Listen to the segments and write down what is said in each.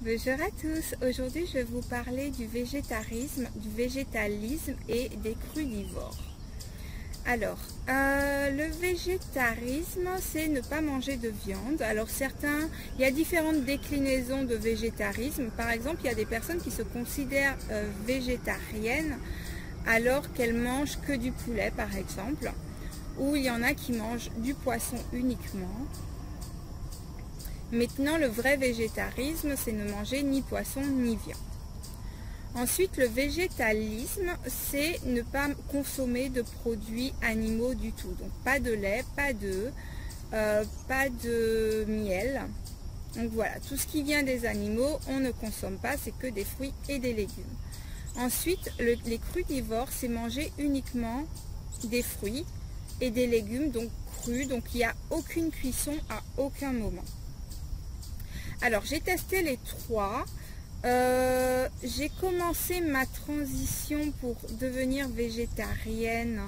Bonjour à tous, aujourd'hui je vais vous parler du végétarisme, du végétalisme et des crudivores. Alors, le végétarisme, c'est ne pas manger de viande. Alors il y a différentes déclinaisons de végétarisme. Par exemple, il y a des personnes qui se considèrent végétariennes alors qu'elles mangent que du poulet par exemple. Ou il y en a qui mangent du poisson uniquement. Maintenant, le vrai végétarisme, c'est ne manger ni poisson ni viande. Ensuite, le végétalisme, c'est ne pas consommer de produits animaux du tout. Donc, pas de lait, pas d'œufs, pas de miel. Donc voilà, tout ce qui vient des animaux, on ne consomme pas, c'est que des fruits et des légumes. Ensuite, les crudivores, c'est manger uniquement des fruits et des légumes, donc crus. Donc, il n'y a aucune cuisson à aucun moment. Alors, j'ai testé les trois. J'ai commencé ma transition pour devenir végétarienne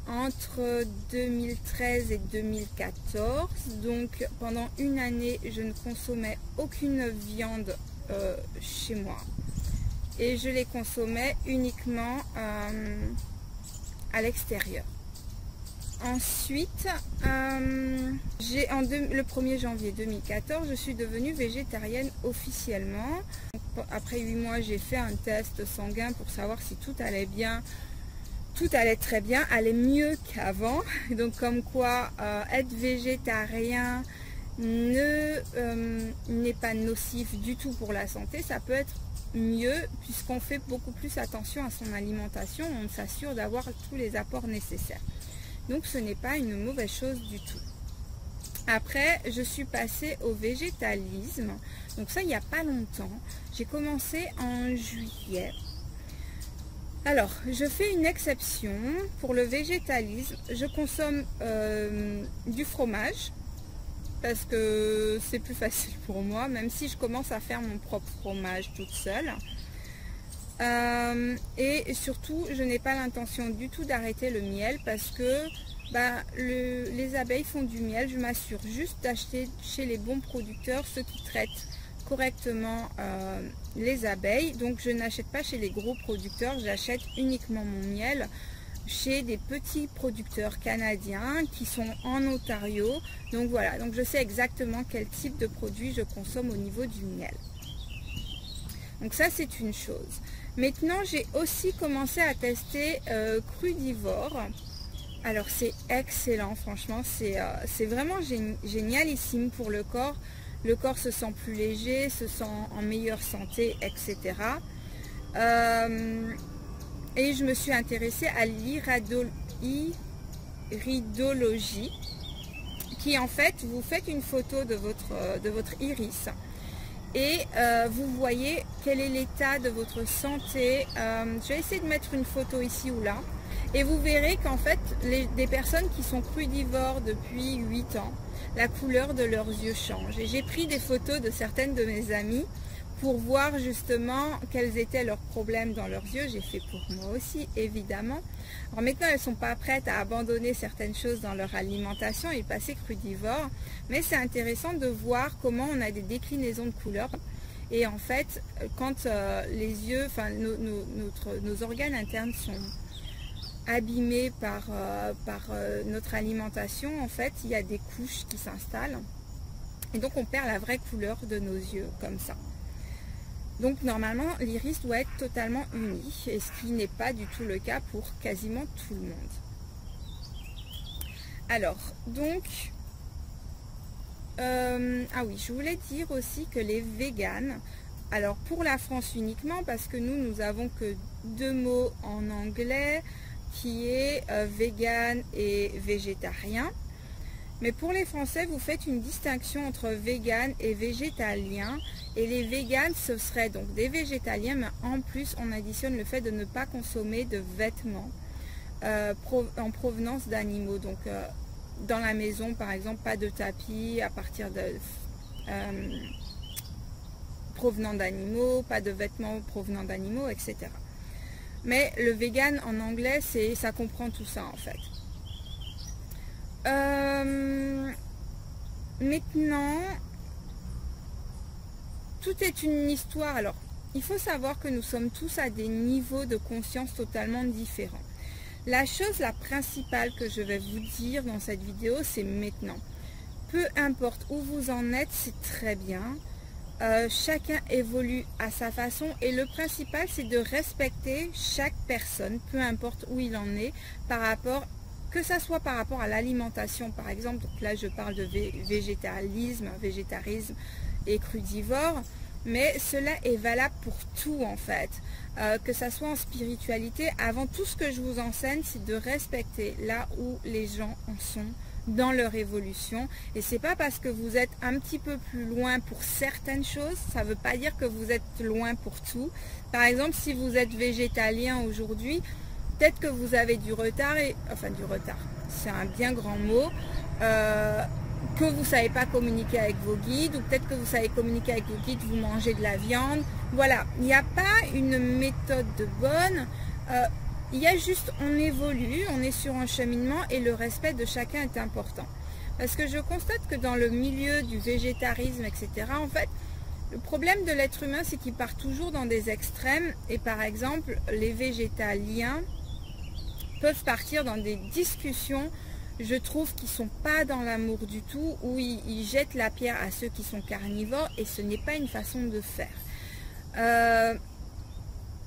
entre 2013 et 2014. Donc, pendant une année, je ne consommais aucune viande chez moi. Et je les consommais uniquement à l'extérieur. Ensuite, le 1er janvier 2014, je suis devenue végétarienne officiellement. Après 8 mois, j'ai fait un test sanguin pour savoir si tout allait bien. Tout allait très bien, allait mieux qu'avant. Donc comme quoi, être végétarien n'est pas nocif du tout pour la santé. Ça peut être mieux puisqu'on fait beaucoup plus attention à son alimentation. On s'assure d'avoir tous les apports nécessaires. Donc ce n'est pas une mauvaise chose du tout. Après, je suis passée au végétalisme. Donc ça, il n'y a pas longtemps. J'ai commencé en juillet. Alors, je fais une exception. Pour le végétalisme, je consomme du fromage. Parce que c'est plus facile pour moi. Même si je commence à faire mon propre fromage toute seule. Et surtout, je n'ai pas l'intention du tout d'arrêter le miel parce que les abeilles font du miel. Je m'assure juste d'acheter chez les bons producteurs, ceux qui traitent correctement les abeilles. Donc je n'achète pas chez les gros producteurs, j'achète uniquement mon miel chez des petits producteurs canadiens qui sont en Ontario. Donc voilà, donc je sais exactement quel type de produit je consomme au niveau du miel. Donc ça, c'est une chose. Maintenant, j'ai aussi commencé à tester crudivore. Alors, c'est excellent, franchement. C'est vraiment génialissime pour le corps. Le corps se sent plus léger, se sent en meilleure santé, etc. Et je me suis intéressée à l'iridologie, qui en fait, vous faites une photo de votre iris. Et vous voyez quel est l'état de votre santé. Je vais essayer de mettre une photo ici ou là. Et vous verrez qu'en fait, des personnes qui sont crudivores depuis 8 ans, la couleur de leurs yeux change. Et j'ai pris des photos de certaines de mes amies pour voir justement quels étaient leurs problèmes dans leurs yeux. J'ai fait pour moi aussi, évidemment. Alors maintenant, elles ne sont pas prêtes à abandonner certaines choses dans leur alimentation et passer crudivore. Mais c'est intéressant de voir comment on a des déclinaisons de couleurs. Et en fait, quand les yeux, enfin nos organes internes sont abîmés par notre alimentation, en fait, il y a des couches qui s'installent. Et donc, on perd la vraie couleur de nos yeux, comme ça. Donc normalement l'iris doit être totalement uni, et ce qui n'est pas du tout le cas pour quasiment tout le monde. Alors donc, ah oui, je voulais dire aussi que les véganes, alors pour la France uniquement, parce que nous avons que 2 mots en anglais, qui est vegan et végétarien. Mais pour les Français, vous faites une distinction entre vegan et végétalien. Et les véganes, ce seraient donc des végétaliens, mais en plus, on additionne le fait de ne pas consommer de vêtements en provenance d'animaux. Donc, dans la maison, par exemple, pas de tapis à partir de provenant d'animaux, pas de vêtements provenant d'animaux, etc. Mais le vegan en anglais, ça comprend tout ça en fait. Maintenant, tout est une histoire. Alors, il faut savoir que nous sommes tous à des niveaux de conscience totalement différents. La chose la principale que je vais vous dire dans cette vidéo, c'est maintenant. Peu importe où vous en êtes, c'est très bien. Chacun évolue à sa façon et le principal, c'est de respecter chaque personne, peu importe où il en est, par rapport, que ça soit par rapport à l'alimentation, par exemple. Donc là, je parle de végétarisme et crudivore. Mais cela est valable pour tout en fait, que ça soit en spiritualité. Avant tout, ce que je vous enseigne, c'est de respecter là où les gens en sont dans leur évolution. Et c'est pas parce que vous êtes un petit peu plus loin pour certaines choses, ça veut pas dire que vous êtes loin pour tout. Par exemple, si vous êtes végétalien aujourd'hui, peut-être que vous avez du retard, enfin du retard, c'est un bien grand mot, que vous ne savez pas communiquer avec vos guides, ou peut-être que vous savez communiquer avec vos guides, vous mangez de la viande. Voilà, il n'y a pas une méthode de bonne, il y a juste, on évolue, on est sur un cheminement et le respect de chacun est important. Parce que je constate que dans le milieu du végétarisme, etc., en fait, le problème de l'être humain, c'est qu'il part toujours dans des extrêmes. Et par exemple, les végétaliens peuvent partir dans des discussions, je trouve, qui ne sont pas dans l'amour du tout, où ils jettent la pierre à ceux qui sont carnivores, et ce n'est pas une façon de faire.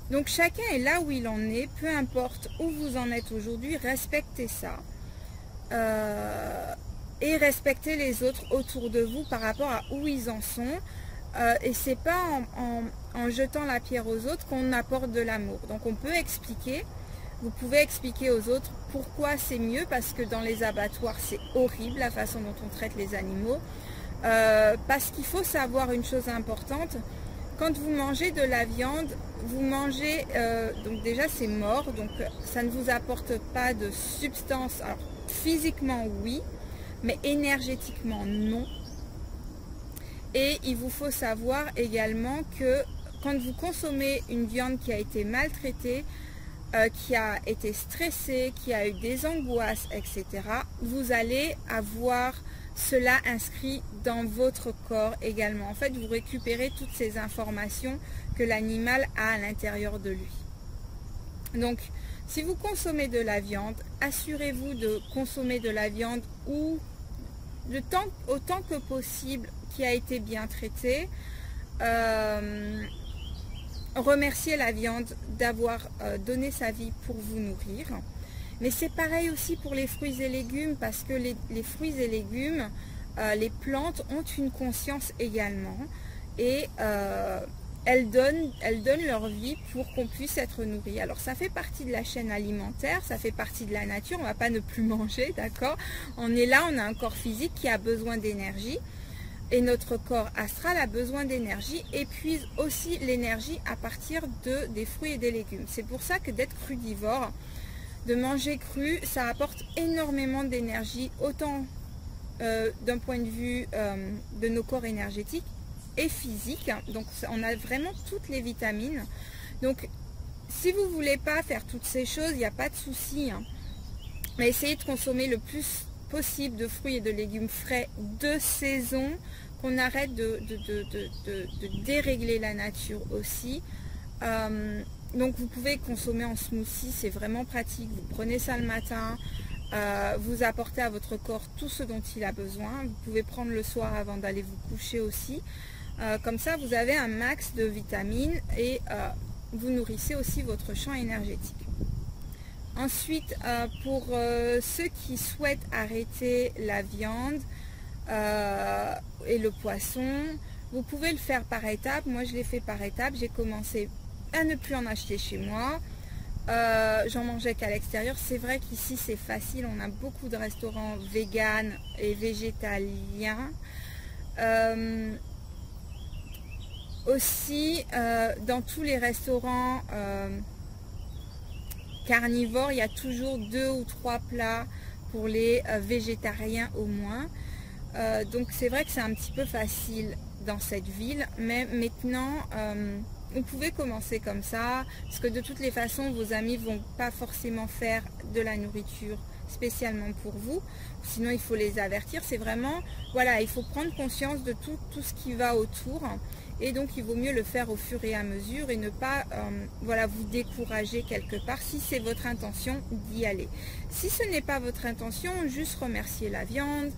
Donc chacun est là où il en est, peu importe où vous en êtes aujourd'hui, respectez ça. Et respectez les autres autour de vous par rapport à où ils en sont. Et c'est pas en jetant la pierre aux autres qu'on apporte de l'amour. Donc on peut expliquer. Vous pouvez expliquer aux autres pourquoi c'est mieux, parce que dans les abattoirs, c'est horrible la façon dont on traite les animaux. Parce qu'il faut savoir une chose importante, quand vous mangez de la viande, vous mangez, donc déjà c'est mort, donc ça ne vous apporte pas de substance. Alors physiquement oui, mais énergétiquement non. Et il vous faut savoir également que quand vous consommez une viande qui a été maltraitée, qui a été stressé, qui a eu des angoisses, etc., vous allez avoir cela inscrit dans votre corps également. En fait, vous récupérez toutes ces informations que l'animal a à l'intérieur de lui. Donc, si vous consommez de la viande, assurez-vous de consommer de la viande ou autant que possible qui a été bien traitée. Remerciez la viande d'avoir donné sa vie pour vous nourrir. Mais c'est pareil aussi pour les fruits et légumes, parce que les fruits et légumes, les plantes ont une conscience également. Et elles donnent leur vie pour qu'on puisse être nourri. Alors ça fait partie de la chaîne alimentaire, ça fait partie de la nature, on ne va pas ne plus manger, d'accord? On est là, on a un corps physique qui a besoin d'énergie. Et notre corps astral a besoin d'énergie et puise aussi l'énergie à partir des fruits et des légumes. C'est pour ça que d'être crudivore, de manger cru, ça apporte énormément d'énergie, autant d'un point de vue de nos corps énergétiques et physiques. Donc on a vraiment toutes les vitamines. Donc si vous ne voulez pas faire toutes ces choses, il n'y a pas de souci, hein. Mais essayez de consommer le plus possible de fruits et de légumes frais de saison, qu'on arrête de dérégler la nature aussi. Donc vous pouvez consommer en smoothie, c'est vraiment pratique. Vous prenez ça le matin, vous apportez à votre corps tout ce dont il a besoin. Vous pouvez prendre le soir avant d'aller vous coucher aussi. Comme ça, vous avez un max de vitamines et vous nourrissez aussi votre champ énergétique. Ensuite, pour ceux qui souhaitent arrêter la viande et le poisson, vous pouvez le faire par étapes. Moi, je l'ai fait par étapes. J'ai commencé à ne plus en acheter chez moi. J'en mangeais qu'à l'extérieur. C'est vrai qu'ici, c'est facile. On a beaucoup de restaurants véganes et végétaliens. Aussi, dans tous les restaurants carnivores, il y a toujours 2 ou 3 plats pour les végétariens au moins. Donc c'est vrai que c'est un petit peu facile dans cette ville, mais maintenant vous pouvez commencer comme ça, parce que de toutes les façons vos amis vont pas forcément faire de la nourriture spécialement pour vous, sinon il faut les avertir. C'est vraiment, voilà, il faut prendre conscience de tout ce qui va autour et donc il vaut mieux le faire au fur et à mesure et ne pas voilà, vous décourager quelque part si c'est votre intention d'y aller. Si ce n'est pas votre intention, juste remercier la viande,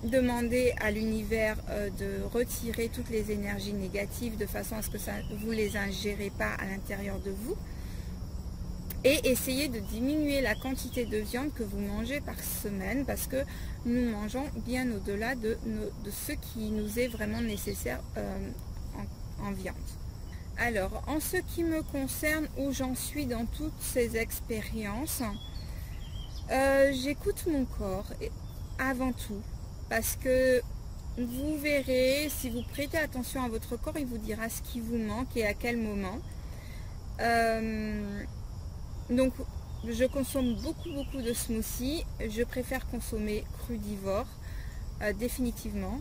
demander à l'univers de retirer toutes les énergies négatives de façon à ce que vous ne les ingérez pas à l'intérieur de vous. Et essayez de diminuer la quantité de viande que vous mangez par semaine parce que nous mangeons bien au-delà de ce qui nous est vraiment nécessaire en viande. Alors, en ce qui me concerne, où j'en suis dans toutes ces expériences, j'écoute mon corps avant tout parce que vous verrez, si vous prêtez attention à votre corps, il vous dira ce qui vous manque et à quel moment. Donc, je consomme beaucoup de smoothies. Je préfère consommer crudivore, définitivement.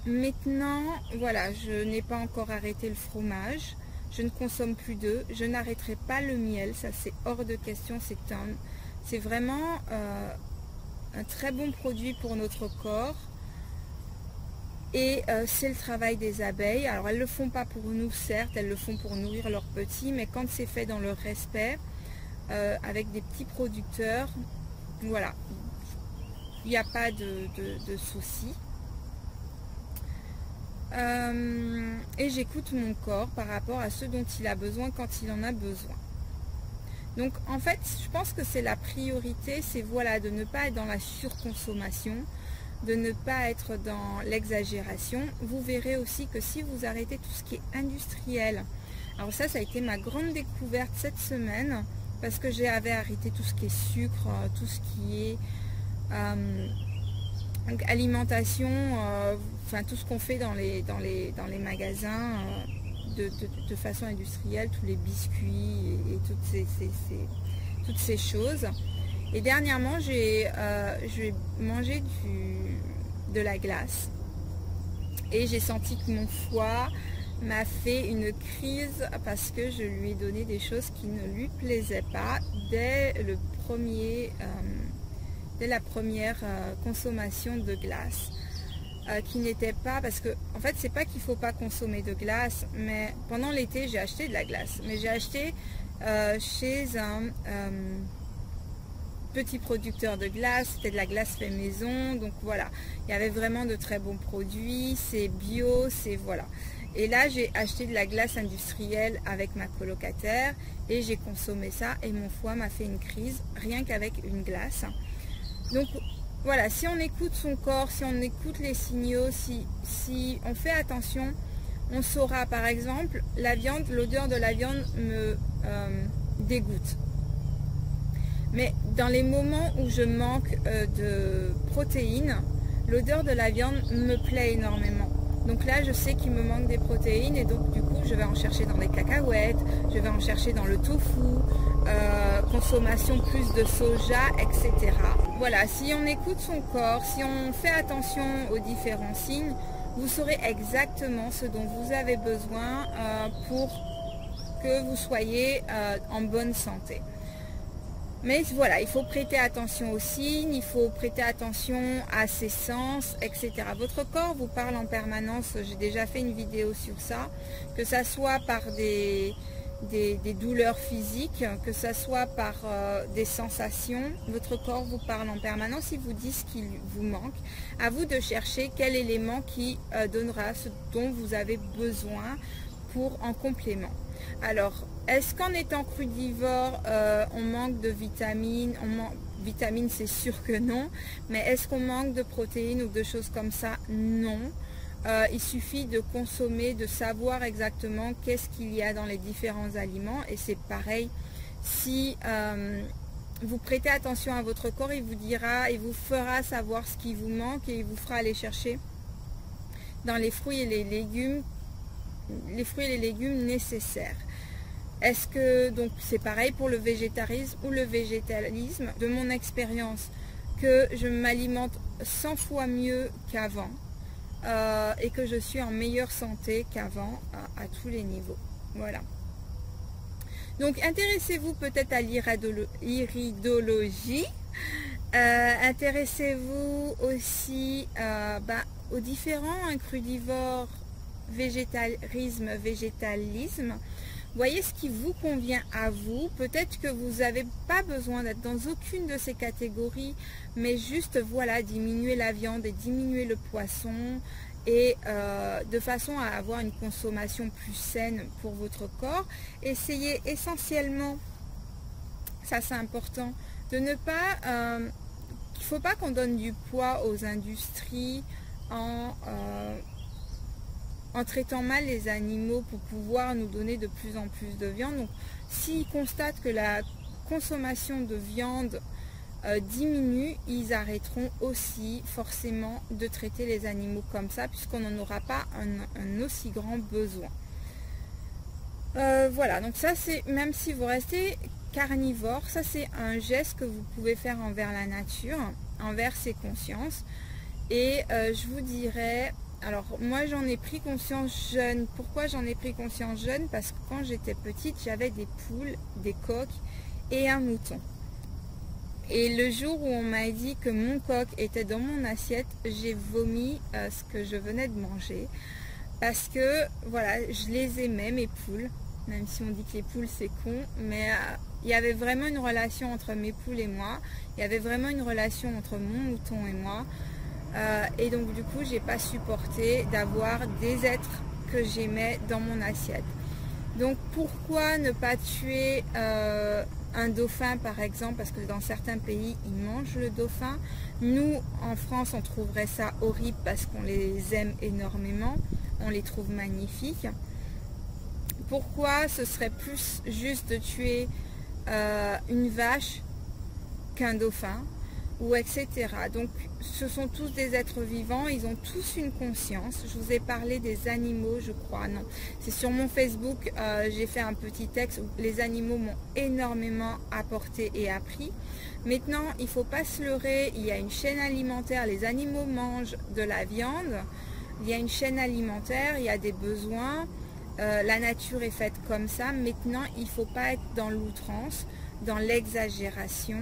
Maintenant, voilà, je n'ai pas encore arrêté le fromage. Je ne consomme plus d'œufs. Je n'arrêterai pas le miel. Ça, c'est hors de question. C'est vraiment un très bon produit pour notre corps. Et c'est le travail des abeilles. Alors elles ne le font pas pour nous, certes, elles le font pour nourrir leurs petits, mais quand c'est fait dans le respect, avec des petits producteurs, voilà, il n'y a pas de souci. Et j'écoute mon corps par rapport à ce dont il a besoin quand il en a besoin. Donc en fait, je pense que c'est la priorité, c'est voilà, de ne pas être dans la surconsommation, de ne pas être dans l'exagération. Vous verrez aussi que si vous arrêtez tout ce qui est industriel, alors ça a été ma grande découverte cette semaine, parce que j'avais arrêté tout ce qui est sucre, tout ce qui est alimentation, enfin tout ce qu'on fait dans les magasins de façon industrielle, tous les biscuits et toutes ces choses. Et dernièrement, j'ai mangé de la glace et j'ai senti que mon foie m'a fait une crise parce que je lui ai donné des choses qui ne lui plaisaient pas dès la première consommation de glace, qui n'était pas, parce que en fait c'est pas qu'il faut pas consommer de glace, mais pendant l'été j'ai acheté de la glace, mais j'ai acheté chez un petit producteur de glace, c'était de la glace fait maison, donc voilà, il y avait vraiment de très bons produits, c'est bio, c'est voilà. Et là j'ai acheté de la glace industrielle avec ma colocataire et j'ai consommé ça et mon foie m'a fait une crise rien qu'avec une glace. Donc voilà, si on écoute son corps, si on écoute les signaux, si on fait attention, on saura. Par exemple, la viande, l'odeur de la viande me dégoûte. Mais dans les moments où je manque de protéines, l'odeur de la viande me plaît énormément. Donc là, je sais qu'il me manque des protéines et donc du coup, je vais en chercher dans les cacahuètes, je vais en chercher dans le tofu, consommation plus de soja, etc. Voilà, si on écoute son corps, si on fait attention aux différents signes, vous saurez exactement ce dont vous avez besoin pour que vous soyez en bonne santé. Mais voilà, il faut prêter attention aux signes, il faut prêter attention à ses sens, etc. Votre corps vous parle en permanence, j'ai déjà fait une vidéo sur ça, que ça soit par des douleurs physiques, que ça soit par des sensations. Votre corps vous parle en permanence, il vous dit ce qu'il vous manque. À vous de chercher quel élément qui donnera ce dont vous avez besoin pour en complément. Alors, est-ce qu'en étant crudivore, on manque de vitamines? Vitamines, c'est sûr que non. Mais est-ce qu'on manque de protéines ou de choses comme ça? Non. Il suffit de consommer, de savoir exactement qu'est-ce qu'il y a dans les différents aliments. Et c'est pareil, si vous prêtez attention à votre corps, il vous dira, il vous fera savoir ce qui vous manque et il vous fera aller chercher dans les fruits et les légumes nécessaires. Est-ce que, donc c'est pareil pour le végétarisme ou le végétalisme, de mon expérience, que je m'alimente 100 fois mieux qu'avant et que je suis en meilleure santé qu'avant à tous les niveaux. Voilà. Donc intéressez-vous peut-être à l'iridologie, Intéressez-vous aussi aux différents crudivores, végétarisme, végétalisme. Voyez ce qui vous convient à vous. Peut-être que vous n'avez pas besoin d'être dans aucune de ces catégories, mais juste voilà, diminuer la viande et diminuer le poisson, et de façon à avoir une consommation plus saine pour votre corps. Essayez essentiellement, ça c'est important, de ne pas, il ne faut pas qu'on donne du poids aux industries en traitant mal les animaux pour pouvoir nous donner de plus en plus de viande. Donc s'ils constatent que la consommation de viande diminue, ils arrêteront aussi forcément de traiter les animaux comme ça, puisqu'on n'en aura pas un aussi grand besoin. Voilà, donc ça c'est, même si vous restez carnivore, ça c'est un geste que vous pouvez faire envers la nature, envers ses consciences. Et je vous dirais, alors moi j'en ai pris conscience jeune. Pourquoi j'en ai pris conscience jeune? Parce que quand j'étais petite, j'avais des poules, des coqs et un mouton. Et le jour où on m'a dit que mon coq était dans mon assiette, j'ai vomi ce que je venais de manger. Parce que voilà, je les aimais, mes poules. Même si on dit que les poules c'est con, mais il y avait vraiment une relation entre mes poules et moi. Il y avait vraiment une relation entre mon mouton et moi. Et donc du coup j'ai pas supporté d'avoir des êtres que j'aimais dans mon assiette. Donc pourquoi ne pas tuer un dauphin par exemple, parce que dans certains pays ils mangent le dauphin. Nous en France on trouverait ça horrible parce qu'on les aime énormément, on les trouve magnifiques. Pourquoi ce serait plus juste de tuer une vache qu'un dauphin, ou etc. Donc ce sont tous des êtres vivants, ils ont tous une conscience. Je vous ai parlé des animaux, je crois, non, c'est sur mon Facebook, j'ai fait un petit texte où les animaux m'ont énormément apporté et appris. Maintenant il ne faut pas se leurrer, il y a une chaîne alimentaire, les animaux mangent de la viande, il y a une chaîne alimentaire, il y a des besoins, la nature est faite comme ça. Maintenant il ne faut pas être dans l'outrance, dans l'exagération.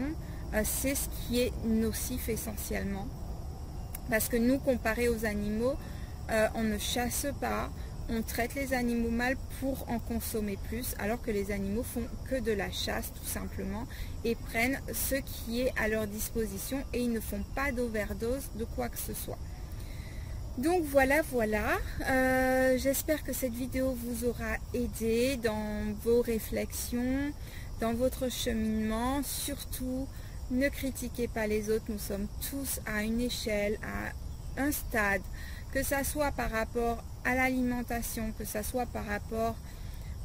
C'est ce qui est nocif essentiellement, parce que nous, comparé aux animaux, on ne chasse pas, on traite les animaux mal pour en consommer plus, alors que les animaux font que de la chasse tout simplement et prennent ce qui est à leur disposition, et ils ne font pas d'overdose de quoi que ce soit. Donc voilà, j'espère que cette vidéo vous aura aidé dans vos réflexions, dans votre cheminement. Surtout, ne critiquez pas les autres, nous sommes tous à une échelle, à un stade, que ça soit par rapport à l'alimentation, que ça soit par rapport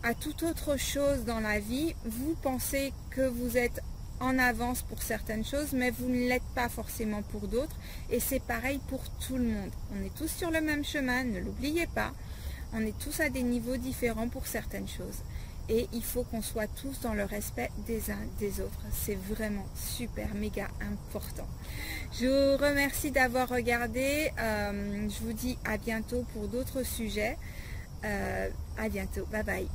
à toute autre chose dans la vie. Vous pensez que vous êtes en avance pour certaines choses, mais vous ne l'êtes pas forcément pour d'autres, et c'est pareil pour tout le monde. On est tous sur le même chemin, ne l'oubliez pas, on est tous à des niveaux différents pour certaines choses. Et il faut qu'on soit tous dans le respect des uns des autres. C'est vraiment super, méga important. Je vous remercie d'avoir regardé. Je vous dis à bientôt pour d'autres sujets. À bientôt. Bye bye.